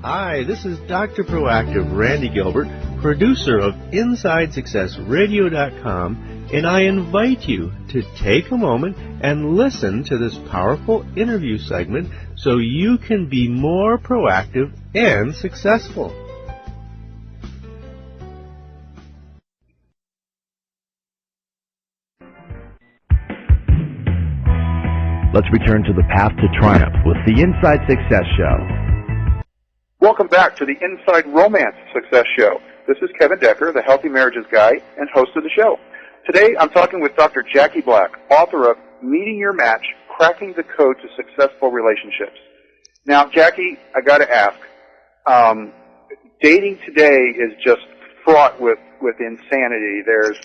Hi, this is Dr. Proactive Randy Gilbert, producer of InsideSuccessRadio.com, and I invite you to take a moment and listen to this powerful interview segment so you can be more proactive and successful. Let's return to the path to triumph with the Inside Success Show. Welcome back to the Inside Romance Success Show. This is Kevin Decker, the Healthy Marriages Guy and host of the show. Today I'm talking with Dr. Jackie Black, author of Meeting Your Match, Cracking the Code to Successful Relationships. Now, Jackie, I got to ask, dating today is just fraught with insanity. There's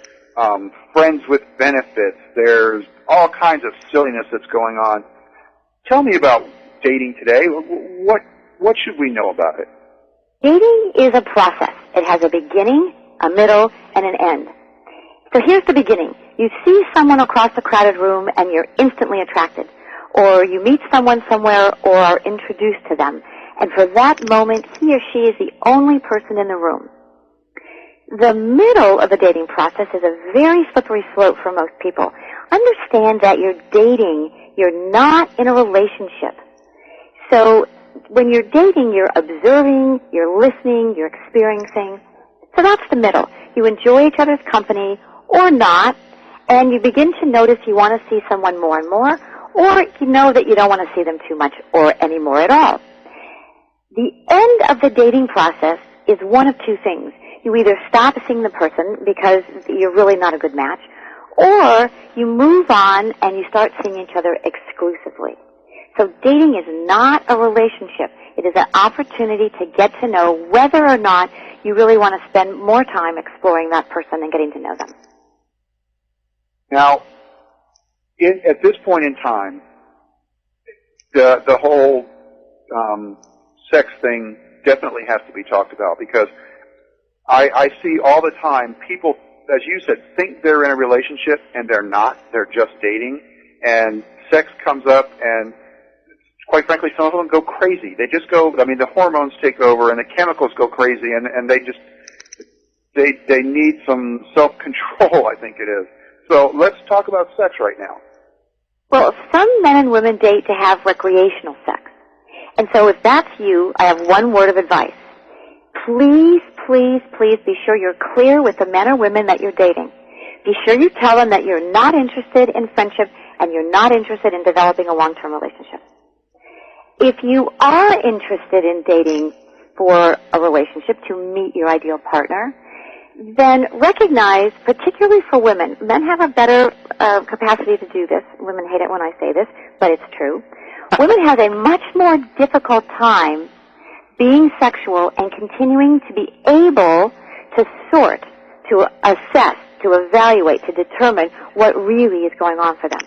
friends with benefits. There's all kinds of silliness that's going on. Tell me about dating today. What should we know about it? Dating is a process. It has a beginning, a middle, and an end. So here's the beginning. You see someone across a crowded room and you're instantly attracted. Or you meet someone somewhere or are introduced to them. And for that moment, he or she is the only person in the room. The middle of the dating process is a very slippery slope for most people. Understand that you're dating. You're not in a relationship. So when you're dating, you're observing, you're listening, you're experiencing. So that's the middle. You enjoy each other's company or not, and you begin to notice you want to see someone more and more, or you know that you don't want to see them too much or any more at all. The end of the dating process is one of two things. You either stop seeing the person because you're really not a good match, or you move on and you start seeing each other exclusively. So dating is not a relationship. It is an opportunity to get to know whether or not you really want to spend more time exploring that person and getting to know them. Now, at this point in time, the whole sex thing definitely has to be talked about, because I see all the time people, as you said, think they're in a relationship and they're not. They're just dating, and sex comes up, and quite frankly, some of them go crazy. They just go, the hormones take over and the chemicals go crazy, and they need some self-control, I think it is. So let's talk about sex right now. Well, some men and women date to have recreational sex. And so if that's you, I have one word of advice. Please, please, please be sure you're clear with the men or women that you're dating. Be sure you tell them that you're not interested in friendship and you're not interested in developing a long-term relationship. If you are interested in dating for a relationship to meet your ideal partner, then recognize, particularly for women, men have a better capacity to do this. Women hate it when I say this, but it's true. Women have a much more difficult time being sexual and continuing to be able to sort, to assess, to evaluate, to determine what really is going on for them.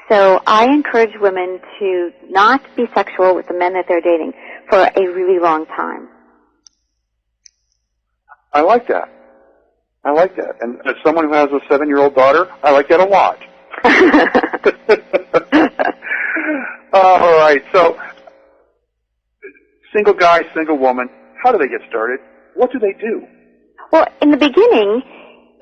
So I encourage women to not be sexual with the men that they're dating for a really long time. I like that. And as someone who has a 7-year-old daughter, I like that a lot. All right, so single guy, single woman, how do they get started? What do they do? Well, in the beginning,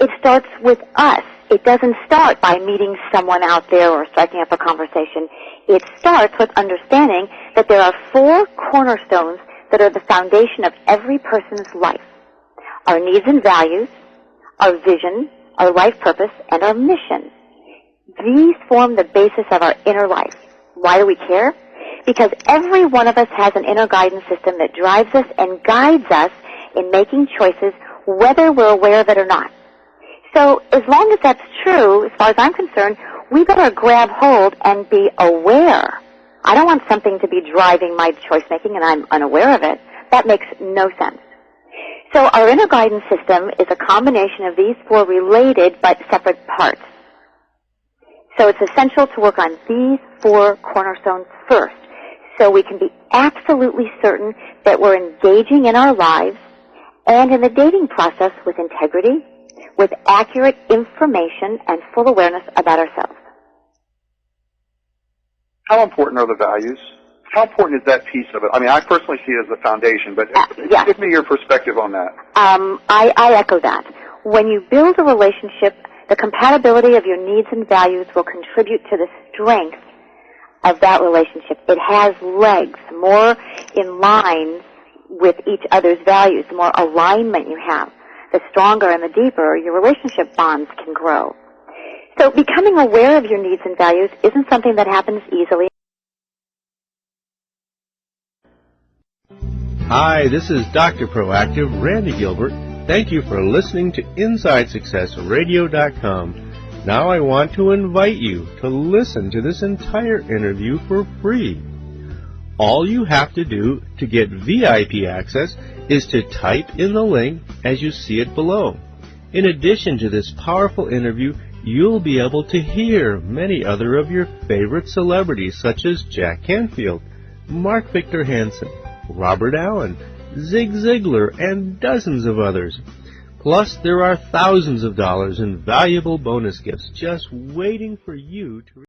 it starts with us. It doesn't start by meeting someone out there or striking up a conversation. It starts with understanding that there are 4 cornerstones that are the foundation of every person's life. Our needs and values, our vision, our life purpose, and our mission. These form the basis of our inner life. Why do we care? Because every one of us has an inner guidance system that drives us and guides us in making choices, whether we're aware of it or not. So as long as that's true, as far as I'm concerned, we better grab hold and be aware. I don't want something to be driving my choice making and I'm unaware of it. That makes no sense. So our inner guidance system is a combination of these 4 related but separate parts. So it's essential to work on these 4 cornerstones first, so we can be absolutely certain that we're engaging in our lives and in the dating process with integrity, with accurate information and full awareness about ourselves. How important are the values how important is that piece of it? I mean, I personally see it as the foundation, but yes. Give me your perspective on that. I echo that. When you build a relationship, the compatibility of your needs and values will contribute to the strength of that relationship. It has legs, more in line with each other's values. The more alignment you have, the stronger and the deeper your relationship bonds can grow. So becoming aware of your needs and values isn't something that happens easily. Hi, this is Dr. Proactive, Randy Gilbert. Thank you for listening to InsideSuccessRadio.com. Now I want to invite you to listen to this entire interview for free. All you have to do to get VIP access is to type in the link as you see it below. In addition to this powerful interview, you'll be able to hear many other of your favorite celebrities such as Jack Canfield, Mark Victor Hansen, Robert Allen, Zig Ziglar, and dozens of others. Plus, there are thousands of dollars in valuable bonus gifts just waiting for you to